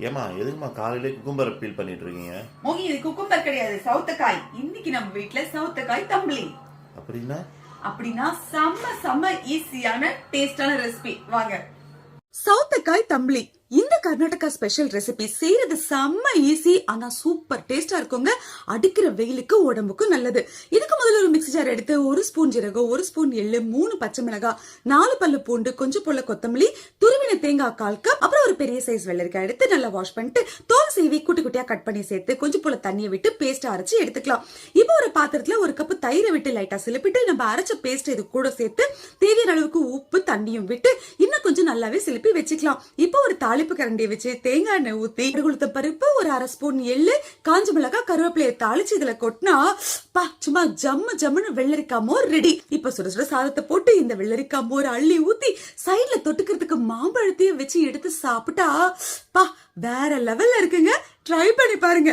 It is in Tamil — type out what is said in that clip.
ஏமா எதுக்குமா காலையிலே குக்கும்பர் ஃபீல் பண்ணிட்டு இருக்கீங்க? மோகி, இது குக்கும்பர் கிடையாது, சவுத்தக்காய். இன்னைக்கு நம்ம வீட்ல சவுத்தக்காய் தம்பளி. அப்படின்னா அப்படின்னா செம்ம செம்ம ஈஸியான டேஸ்டான ரெசிபி. வாங்க. சவுத்தக்காய் தம்பளி இந்த கர்நாடகா ஸ்பெஷல் ரெசிபி செய்யறது செம்ம ஈஸி, ஆனா சூப்பர் டேஸ்டா இருக்குங்க. அடிக்கிற வெயிலுக்கு உடம்புக்கு நல்லது. இதுக்கு முதல்ல ஒரு மிக்ஸி ஜார் எடுத்து 1 ஸ்பூன் ஜீரகம், 1 ஸ்பூன் எள்ளு, 3 பச்சை மிளகாய், 4 பல்லு பூண்டு, கொஞ்சம் போல கொத்தமல்லி, துருவின தேங்காய் 1/4 கப், அப்புறம் ஒரு பெரிய சைஸ் வெள்ளரிக்காய் எடுத்து நல்லா வாஷ் பண்ணிட்டு தோல் சீவி குட்டி குட்டியா கட் பண்ணி சேர்த்து கொஞ்சம் போல தண்ணியை விட்டு பேஸ்ட் அரைச்சு எடுத்துக்கலாம். இப்போ ஒரு பாத்திரத்துல 1 கப் தயிரை விட்டு லைட்டா சிலுப்பிட்டு நம்ம அரைச்ச பேஸ்ட் இது கூட சேர்த்து தேவையான அளவுக்கு உப்பு தண்ணியும் விட்டு இன்னும் கொஞ்சம் நல்லாவே சிலுப்பி வச்சுக்கலாம். இப்போ ஒரு தாளிப்பு கரண்டியை வச்சு தேங்காய் எண்ணெய் ஊத்தி உளுத்த பருப்பு, ஒரு 1/2 ஸ்பூன் எள்ளு, காஞ்ச மிளகாய், கருவேப்பிலையை தாளிச்சு இதுல கொட்டினா சும்மா ஜம்மு ஜம்முன்னு வெள்ளரிக்காய் மோர் ரெடி. இப்ப சுட சுட சாதத்தை போட்டு இந்த வெள்ளரிக்காய் மோர் அள்ளி ஊத்தி சைட்ல தொட்டுக்கிறதுக்கு மாம்பழத்தையும் வச்சு எடுத்து சாப்பிட்டா வேற லெவல்ல இருக்குங்க. ட்ரை பண்ணி பாருங்க.